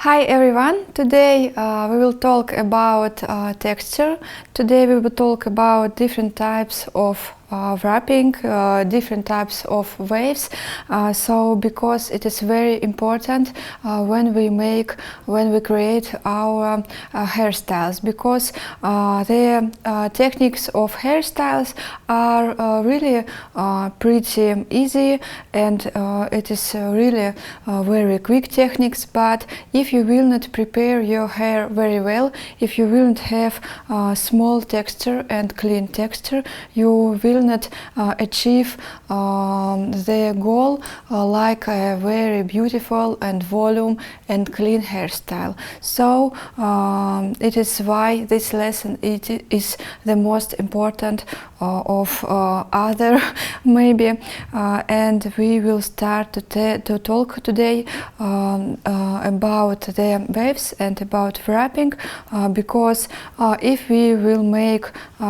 Hi everyone, today we will talk about texture. Today we will talk about different types of wrapping, different types of waves. So because it is very important when we create our hairstyles, because the techniques of hairstyles are really pretty easy, and it is really very quick techniques. But if you will not prepare your hair very well, if you will not have small texture and clean texture, you will not achieve the goal like a very beautiful and volume and clean hairstyle. So it is why this lesson is the most important of other maybe, and we will start to talk today about the waves and wrapping, because if we will make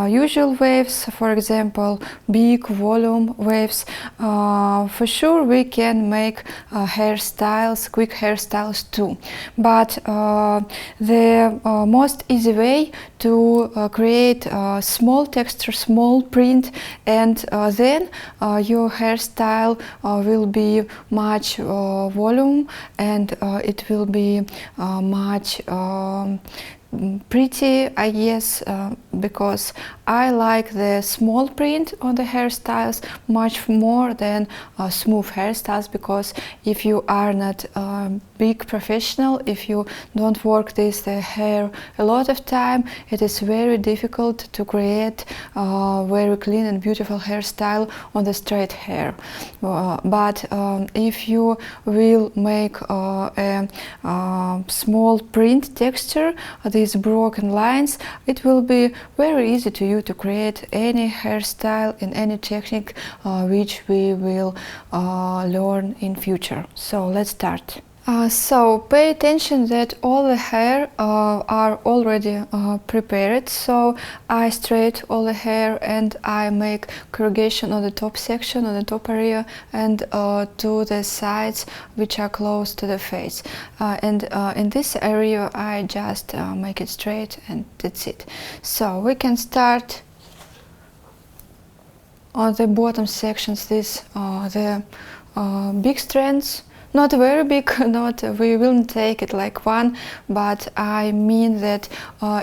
usual waves, for example big volume waves, for sure we can make hairstyles, quick hairstyles too. But the most easy way to create small texture, small print, and then your hairstyle will be much volume, and it will be much pretty, I guess, because I like the small print on the hairstyles much more than smooth hairstyles, because if you are not big professional, if you don't work this hair a lot of time, it is very difficult to create very clean and beautiful hairstyle on the straight hair. But if you will make a small print texture, these broken lines, it will be very easy to you to create any hairstyle in any technique which we will learn in future. So let's start. So pay attention that all the hair are already prepared. So I straight all the hair and I make corrugation on the top section, on the top area, and to the sides which are close to the face. And in this area I just make it straight, and that's it. So we can start on the bottom sections, the big strands. Not very big, we will take it like one, but I mean that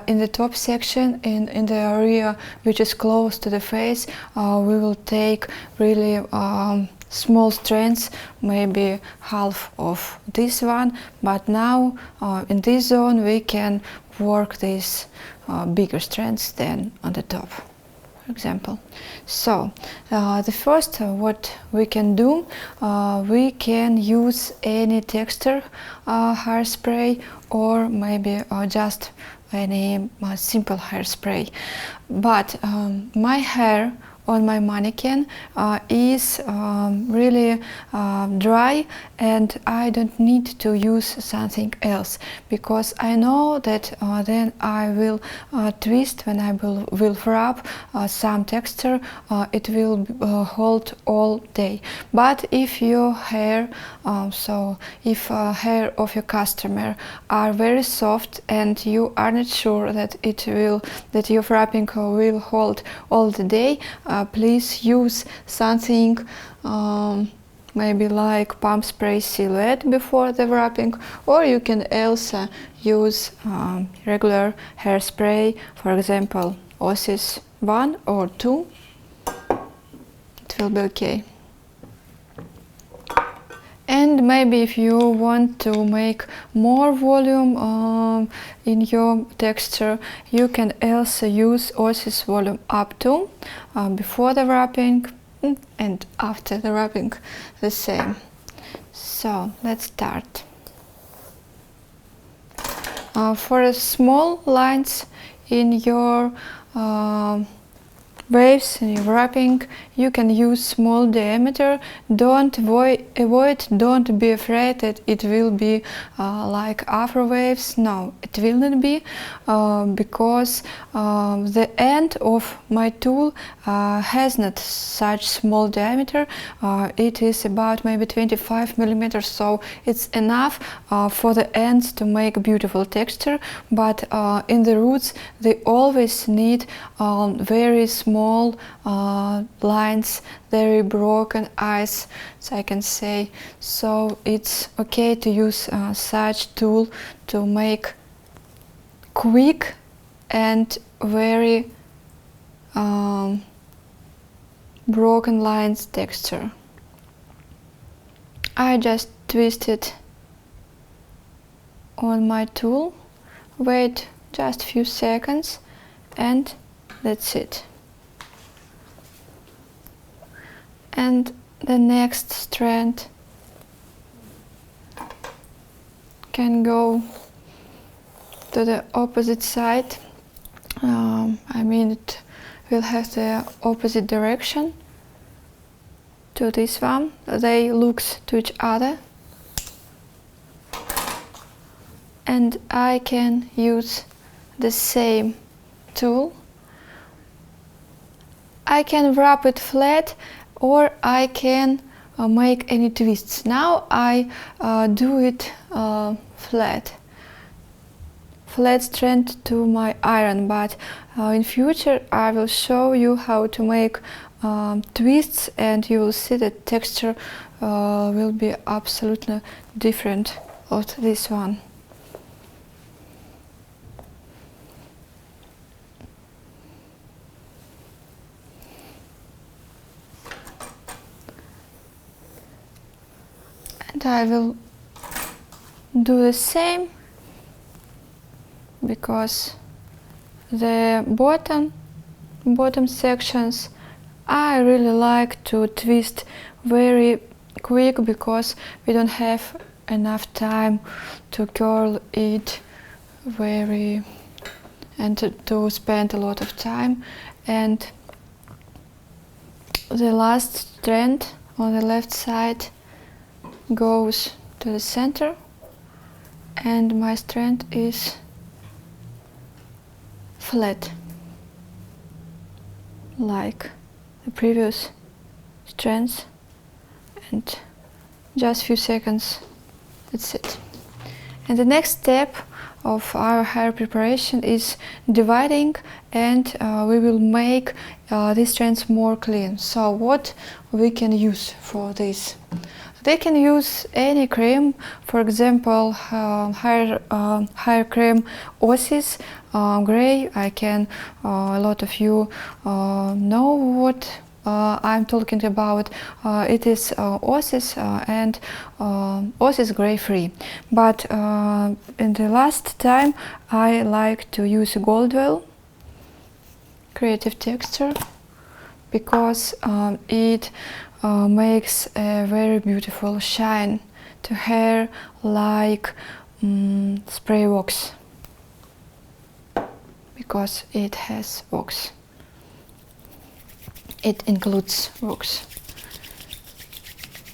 in the top section, in the area which is close to the face, we will take really small strands, maybe half of this one, but now in this zone we can work these bigger strands than on the top, for example. So the first what we can do, we can use any texture hairspray, or maybe just any simple hairspray. But my hair on my mannequin is really dry, and I don't need to use something else, because I know that then I will twist when I will wrap some texture, it will hold all day. But if your hair, if hair of your customer are very soft and you are not sure that that your wrapping will hold all the day, please use something maybe like pump spray silhouette before the wrapping, or you can also use regular hairspray, for example Osis 1 or 2. It will be okay. And maybe if you want to make more volume in your texture, you can also use Osis volume up to before the wrapping and after the wrapping the same. So let's start. For small lines in your waves in your wrapping, you can use small diameter. Don't don't be afraid that it will be like afro waves. No, it will not be, because the end of my tool has not such small diameter. It is about maybe 25 millimeters, so it's enough for the ends to make a beautiful texture. But in the roots they always need very small lines, very broken eyes, so I can say. So it's okay to use such tool to make quick and very broken lines texture. I just twist it on my tool, wait just a few seconds, and that's it. And the next strand can go to the opposite side. I mean, it will have the opposite direction to this one. They look to each other, and I can use the same tool. I can wrap it flat, or I can make any twists. Now I do it flat strand to my iron, but in future I will show you how to make twists, and you will see that texture will be absolutely different of this one. And I will do the same, because the bottom sections I really like to twist very quick, because we don't have enough time to curl it very and to spend a lot of time. And the last strand on the left side goes to the center, and my strand is flat like the previous strands, and just a few seconds, that's it. And the next step of our hair preparation is dividing, and we will make these strands more clean. So what we can use for this? They can use any cream, for example, hair cream Osis Gray. I can, a lot of you know what I'm talking about. It is Osis and Osis Gray Free. But in the last time I like to use Goldwell Creative Texture, because it makes a very beautiful shine to hair, like spray wax, because it has wax. It includes wax.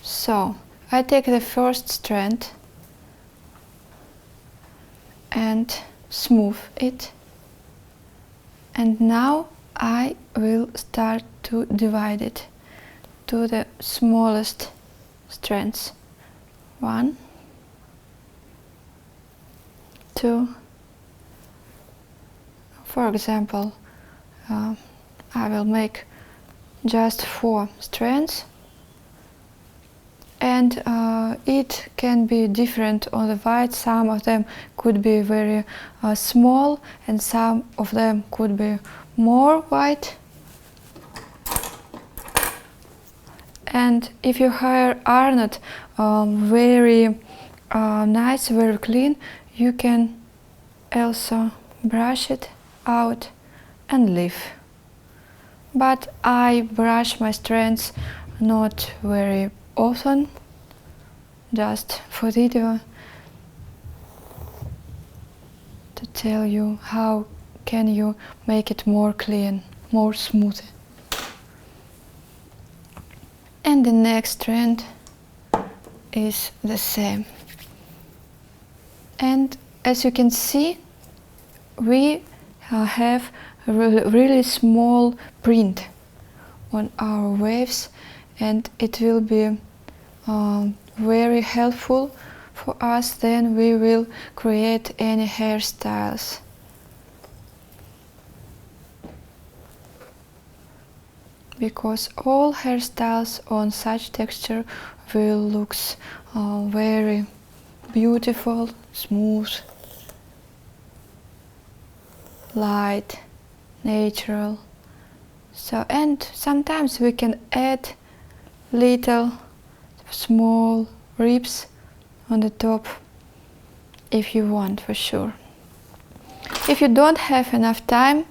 So I take the first strand and smooth it, and now I will start to divide it to the smallest strands. 1, 2, for example, I will make just 4 strands, and it can be different on the white. Some of them could be very small, and some of them could be more white. And if your hair are not very nice, very clean, you can also brush it out and leave. But I brush my strands not very often, just for video, to tell you how can you make it more clean, more smooth. and the next strand is the same. And as you can see, we have a really small print on our waves, and it will be very helpful for us. Then we will create any hairstyles. Because all hairstyles on such texture will look very beautiful, smooth, light, natural. So, and sometimes we can add little small ribs on the top if you want, for sure. If you don't have enough time,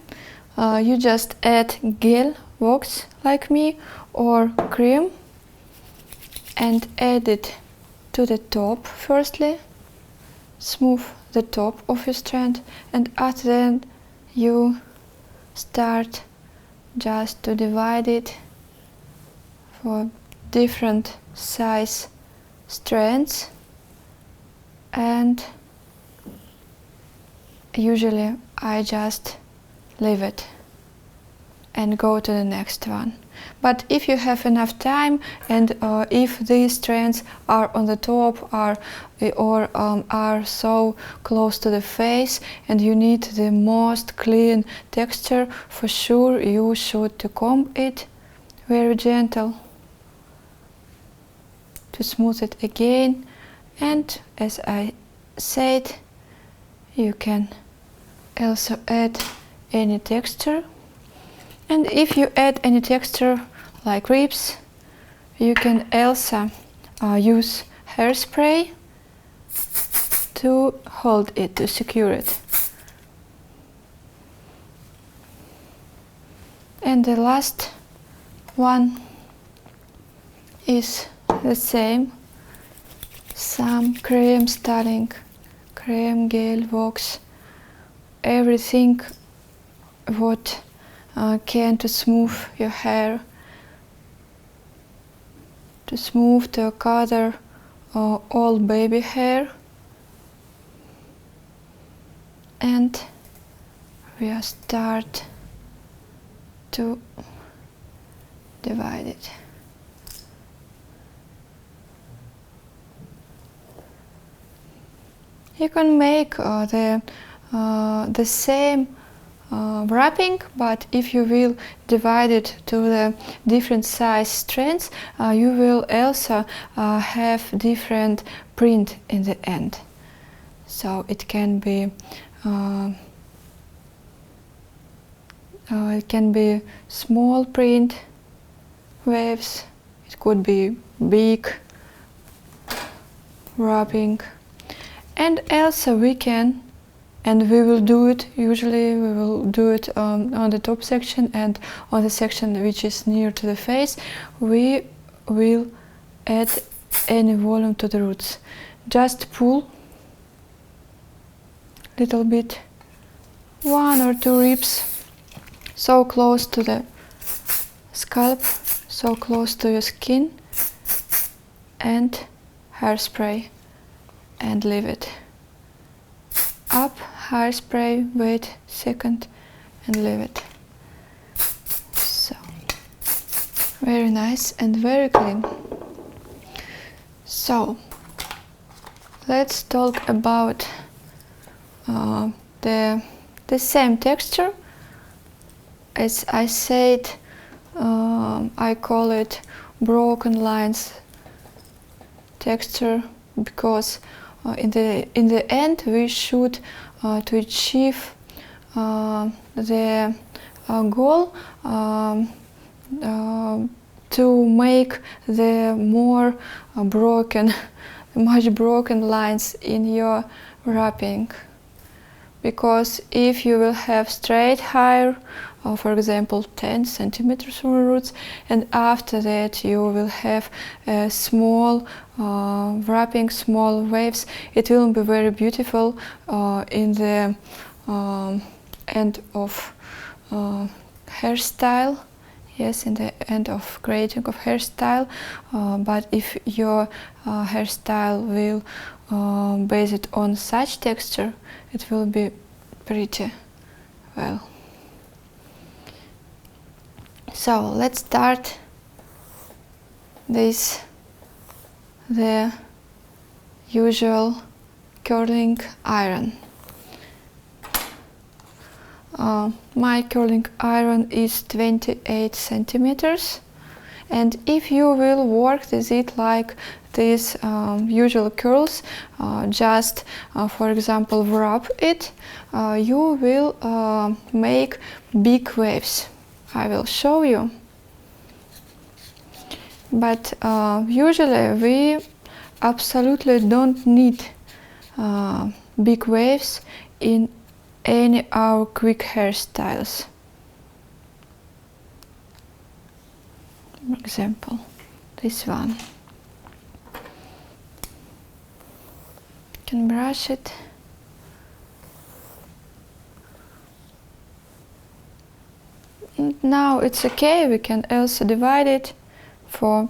you just add gel wax like me or cream and add it to the top firstly. Smooth the top of your strand, and at the end you start just to divide it for different size strands, and usually I just leave it and go to the next one. But if you have enough time, and if these strands are on the top or are so close to the face and you need the most clean texture, for sure you should to comb it very gentle to smooth it again. And as I said, you can also add any texture. And if you add any texture like ribs, you can also use hairspray to hold it, to secure it. And the last one is the same. Some cream styling, cream, gel, wax, everything what can to smooth your hair, to smooth, to cover all baby hair. And we start to divide it. You can make the same wrapping, but if you will divide it to the different size strands, you will also have different print in the end. So it can be small print waves, it could be big wrapping, and also we can, and we will do it, usually we will do it on the top section, and on the section which is near to the face we will add any volume to the roots. Just pull little bit, 1 or 2 ribs, so close to the scalp, so close to your skin, and hairspray and leave it. Up, hairspray, wait second and leave it. So very nice and very clean. So let's talk about the same texture. As I said, I call it broken lines texture because in the end we should to achieve the goal to make the more much broken lines in your wrapping. Because if you will have straight hair, for example 10 centimeters from the roots, and after that you will have a small wrapping, small waves, it will be very beautiful in the end of hairstyle. yes, in the end of creating of hairstyle, but if your hairstyle will base it on such texture, it will be pretty well. So let's start this, the usual curling iron. My curling iron is 28 centimeters, and if you will work with it like these usual curls, just for example wrap it, you will make big waves. I will show you. But usually we absolutely don't need big waves in any our quick hairstyles. For example, this one. You can brush it. And now it's okay, we can also divide it for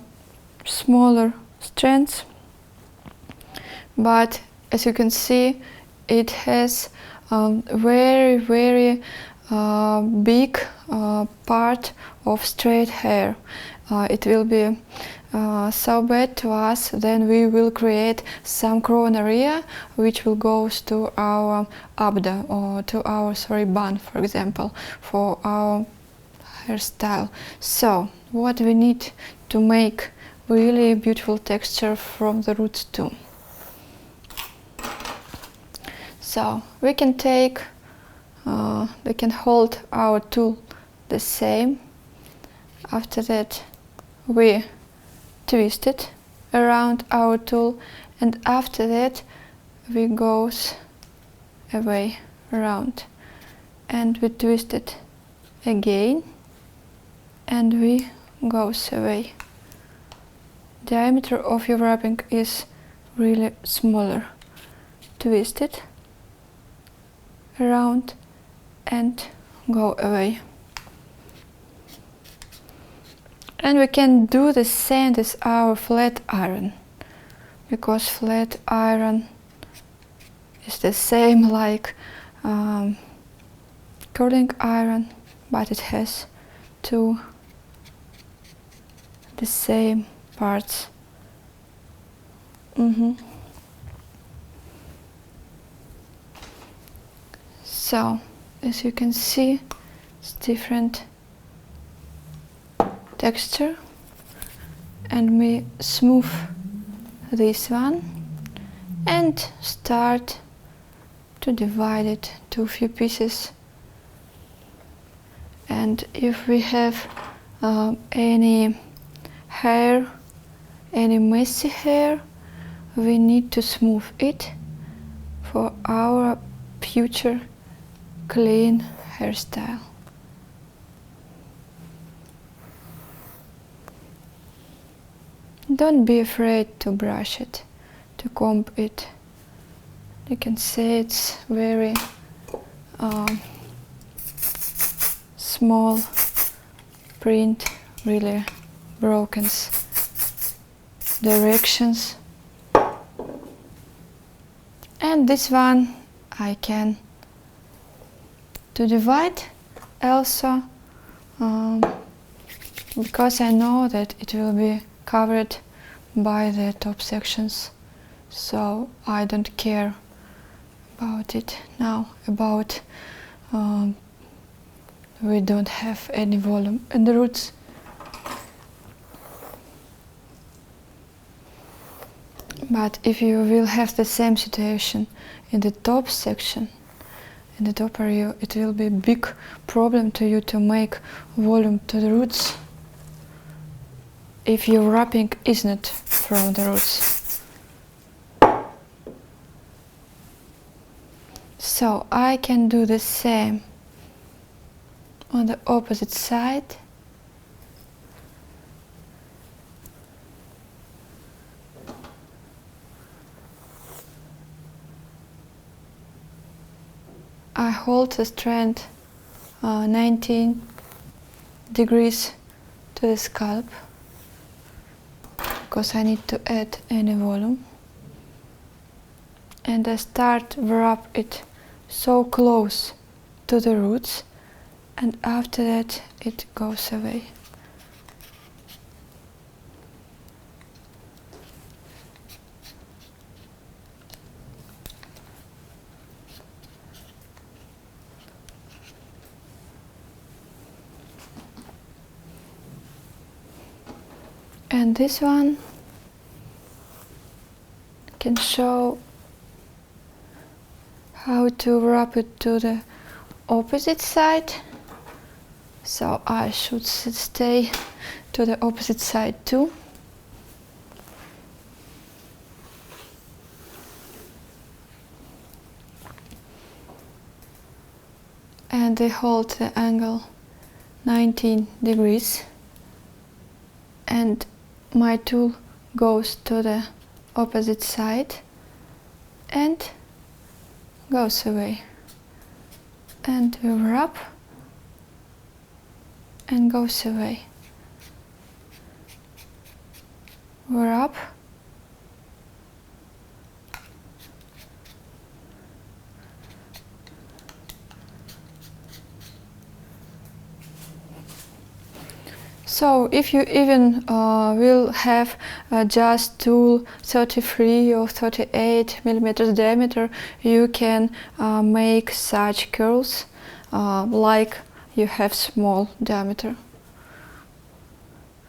smaller strands. But as you can see, it has very big part of straight hair. It will be so bad to us, then we will create some crown area which will go to our abdo or to our bun, for example, for our hairstyle. So what we need to make really beautiful texture from the roots too. So we can take, we can hold our tool the same. After that we twist it around our tool, and after that we goes away around, and we twist it again, and we goes away. Diameter of your wrapping is really smaller. Twist it around and go away. And we can do the same with our flat iron, because flat iron is the same like curling iron, but it has the same parts. So as you can see, it's different texture, and we smooth this one and start to divide it to a few pieces. And if we have any hair, any messy hair, we need to smooth it for our future clean hairstyle. Don't be afraid to brush it, to comb it. You can see it's very small print, really broken directions. And this one I can to divide also, because I know that it will be covered by the top sections, so I don't care about it now, about we don't have any volume in the roots. But if you will have the same situation in the top section, in the top area, it will be a big problem to you to make volume to the roots if your wrapping is not from the roots. So I can do the same on the opposite side. I hold the strand 19 degrees to the scalp because I need to add any volume, and I start wrap it so close to the roots, and after that it goes away. And this one can show how to wrap it to the opposite side. So I should stay to the opposite side too. And I hold the angle 19 degrees, and my tool goes to the opposite side and goes away, and we wrap and goes away, wrap So if you even will have just tool 33 or 38 millimeters diameter, you can make such curls like you have small diameter.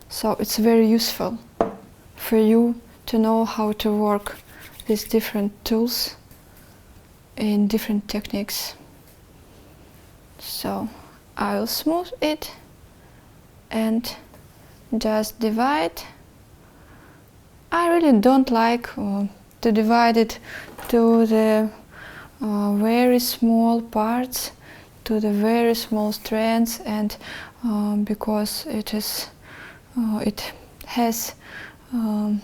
So it's very useful for you to know how to work these different tools in different techniques. So I will smooth it and just divide. I really don't like to divide it to the very small parts, to the very small strands, and because it is it has a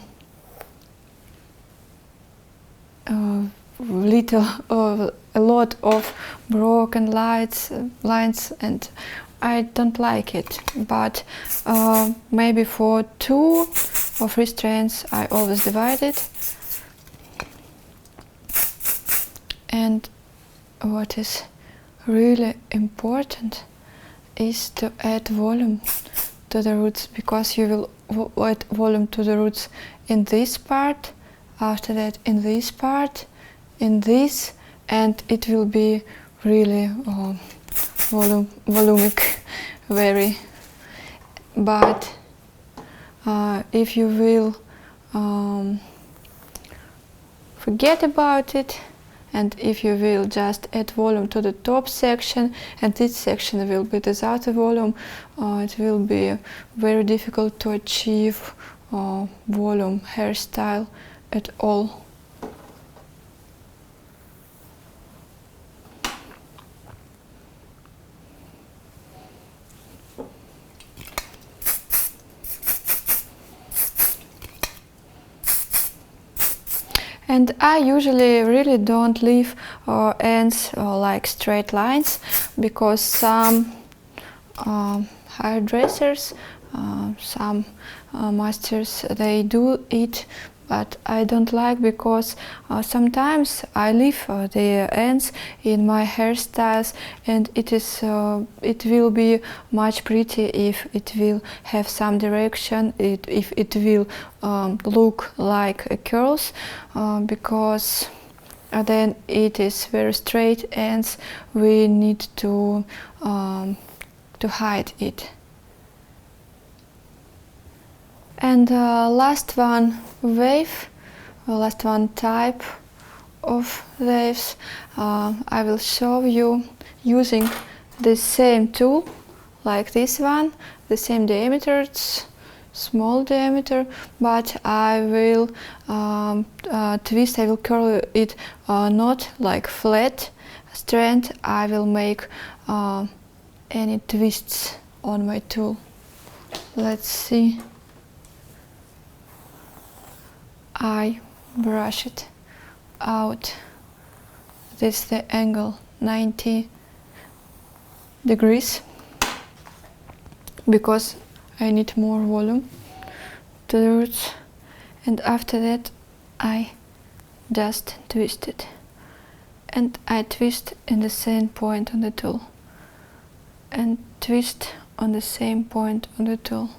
lot of broken lines, and I don't like it. But maybe for 2 or 3 strands I always divide it. And what is really important is to add volume to the roots, because you will add volume to the roots in this part, after that in this part, in this, and it will be really volumic, very. But if you will forget about it, and if you will just add volume to the top section, and this section will be without the volume, it will be very difficult to achieve volume hairstyle at all. And I usually really don't leave ends like straight lines, because some hairdressers, some masters, they do it, but I don't like, because sometimes I leave the ends in my hairstyles, and it will be much pretty if it will have some direction, if it will look like curls, because then it is very straight ends. We need to hide it. And last one wave, last one type of waves, I will show you using the same tool, like this one, the same diameter, it's small diameter, but I will twist, I will curl it not like flat strand, I will make any twists on my tool. Let's see. I brush it out. This is the angle 90 degrees, because I need more volume to the roots, and after that I just twist it, and I twist in the same point on the tool, and twist on the same point on the tool.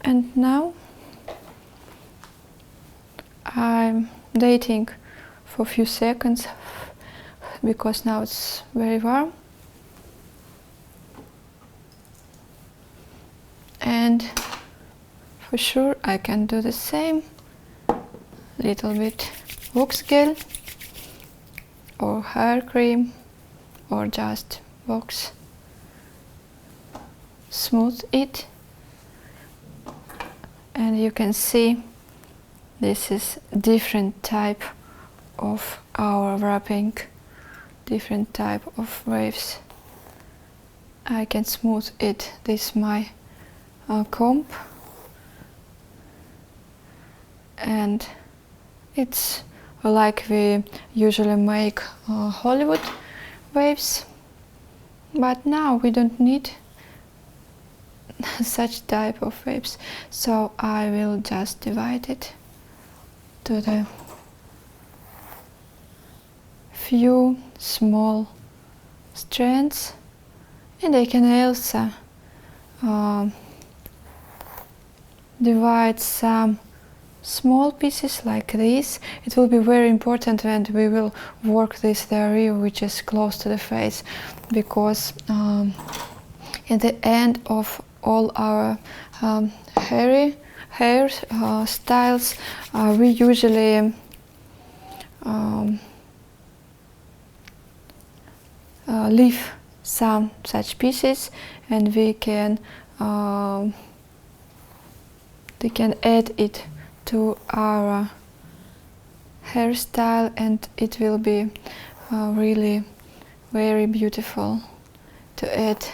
And now I'm dating for a few seconds because now it's very warm. And for sure I can do the same. Little bit wax gel or hair cream or just wax. Smooth it. And you can see this is different type of our wrapping, different type of waves. I can smooth it. This is my comb, and it's like we usually make Hollywood waves, but now we don't need such type of waves, so I will just divide it to the few small strands, and I can also divide some small pieces like this. It will be very important when we will work this area which is close to the face, because in the end of all our hair styles, we usually leave some such pieces, and we can add it to our hairstyle, and it will be really very beautiful to add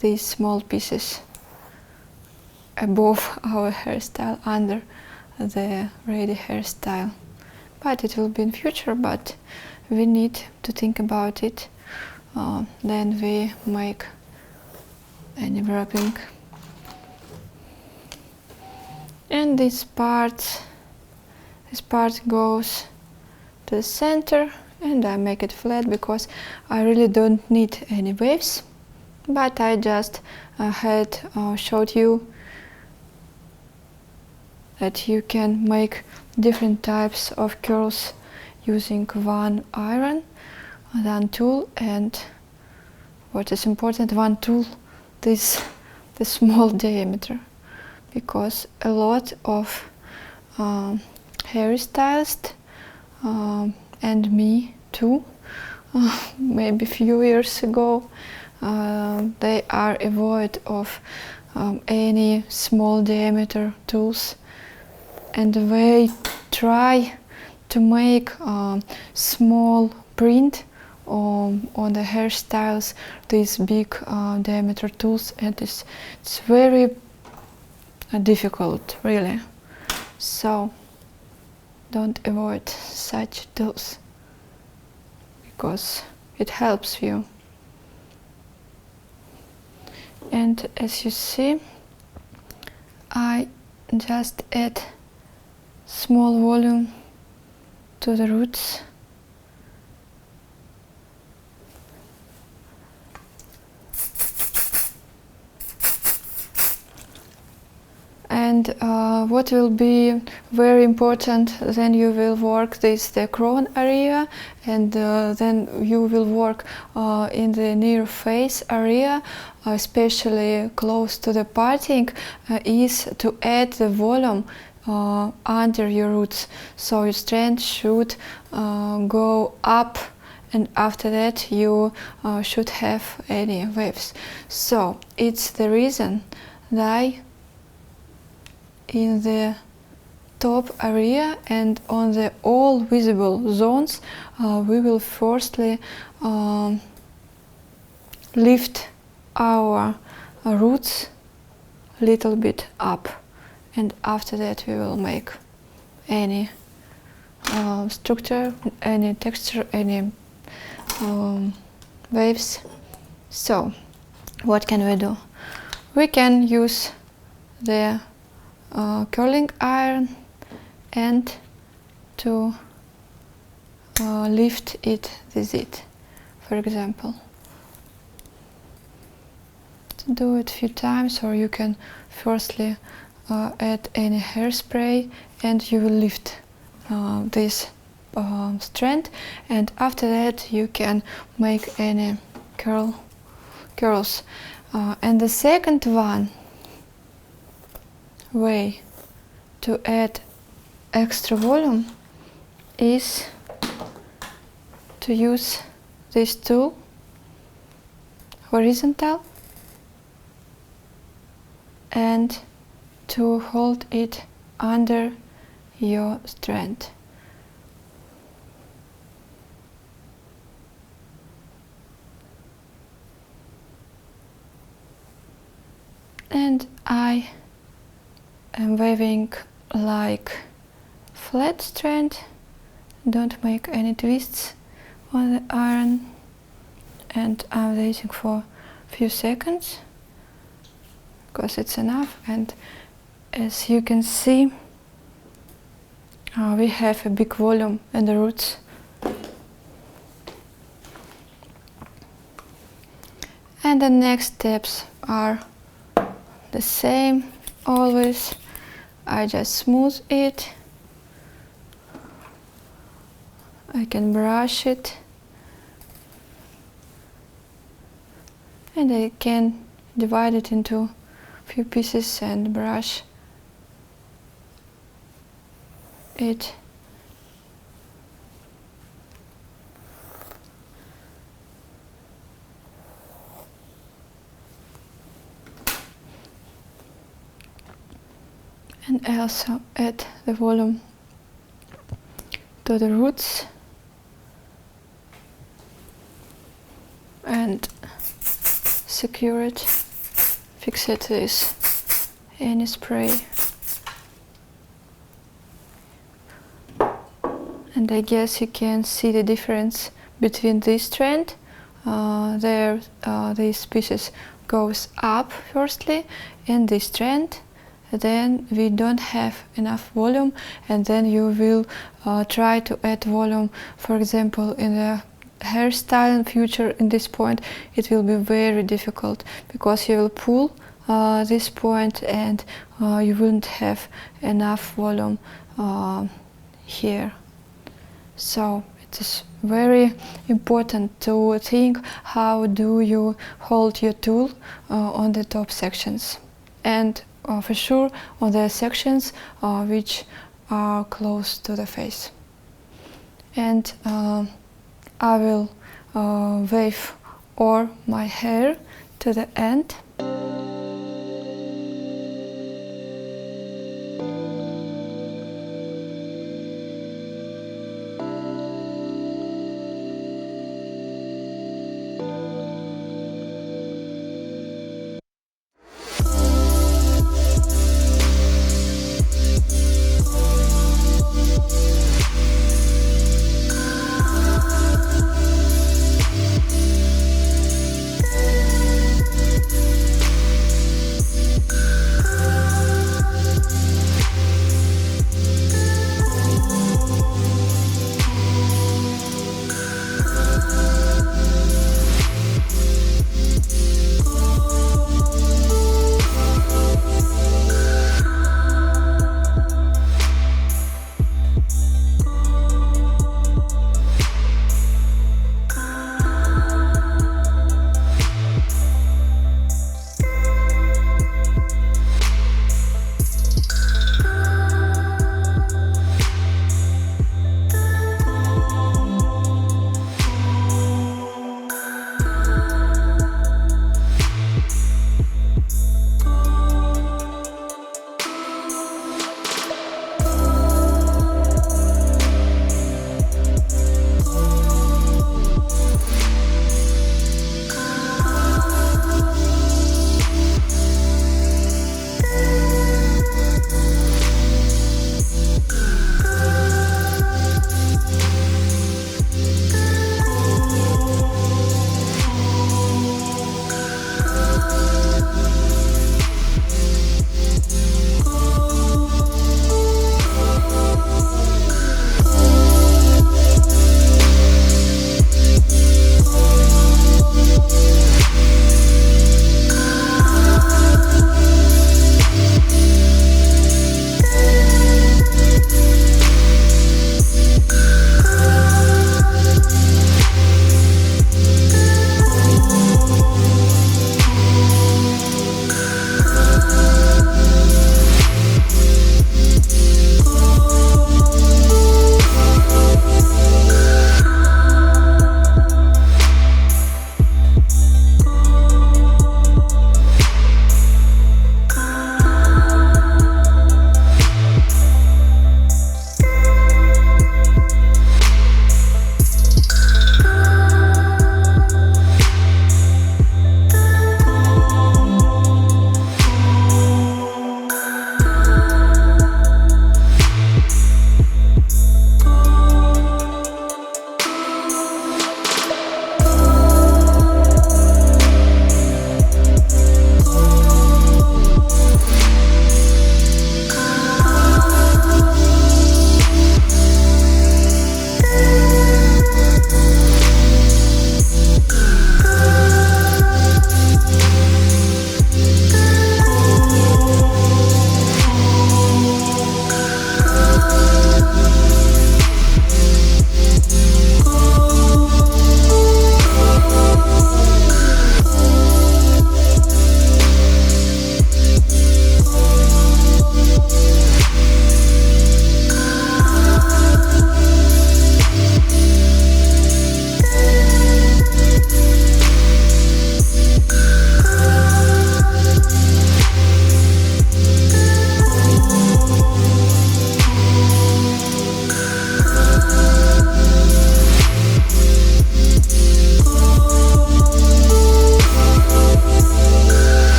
these small pieces above our hairstyle, under the ready hairstyle. But it will be in future, but we need to think about it then we make any wrapping. And this part goes to the center, and I make it flat because I really don't need any waves, but I just had showed you that you can make different types of curls using one iron, one tool, and what is important, one tool is the small diameter, because a lot of hairstylists and me too, maybe a few years ago, they are avoid of any small diameter tools, and they try to make small print on the hairstyles, these big diameter tools, and it's very difficult, really. So don't avoid such tools, because it helps you. And as you see, I just add small volume to the roots. And what will be very important, then you will work the crown area, and then you will work in the near face area, especially close to the parting, is to add the volume under your roots. So your strand should go up, and after that you should have any waves. So it's the reason that in the top area and on the all visible zones, we will firstly lift our roots a little bit up, and after that we will make any structure, any texture, any waves. So what can we do? We can use the curling iron and to lift it with it, for example. To do it a few times, or you can firstly add any hairspray and you will lift this strand, and after that you can make any curls. And the second way to add extra volume is to use this tool, horizontal, and to hold it under your strand. And I am waving like flat strand, don't make any twists on the iron, and I'm waiting for a few seconds because it's enough. And as you can see, we have a big volume in the roots. And the next steps are the same always. I just smooth it. I can brush it, and I can divide it into a few pieces and brush it. And I also add the volume to the roots and secure it, fix it with any spray. And I guess you can see the difference between this strand. These pieces goes up firstly, and this strand, then we don't have enough volume, and then you will try to add volume, for example, in the hairstyle in future. In this point it will be very difficult because you will pull this point and you wouldn't have enough volume here. So it is very important to think how do you hold your tool on the top sections, and for sure on the sections which are close to the face. And I will wave all my hair to the end.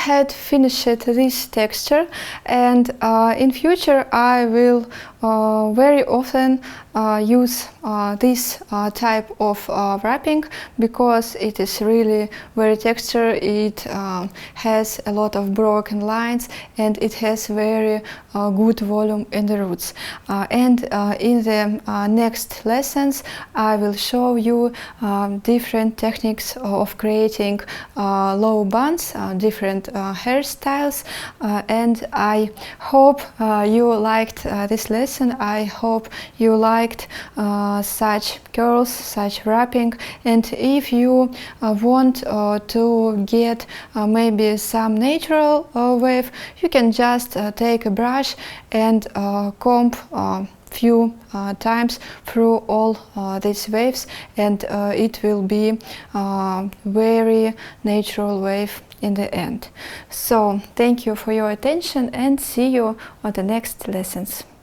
had finished this texture, and in future I will very often use this type of wrapping, because it is really very texture. It has a lot of broken lines, and it has very good volume in the roots. And in the next lessons I will show you different techniques of creating low buns, different hairstyles, and I hope you liked this lesson. I hope you liked such curls, such wrapping, and if you want to get maybe some natural wave, you can just take a brush and comb few times through all these waves, and it will be very natural wave in the end. So thank you for your attention, and see you on the next lessons.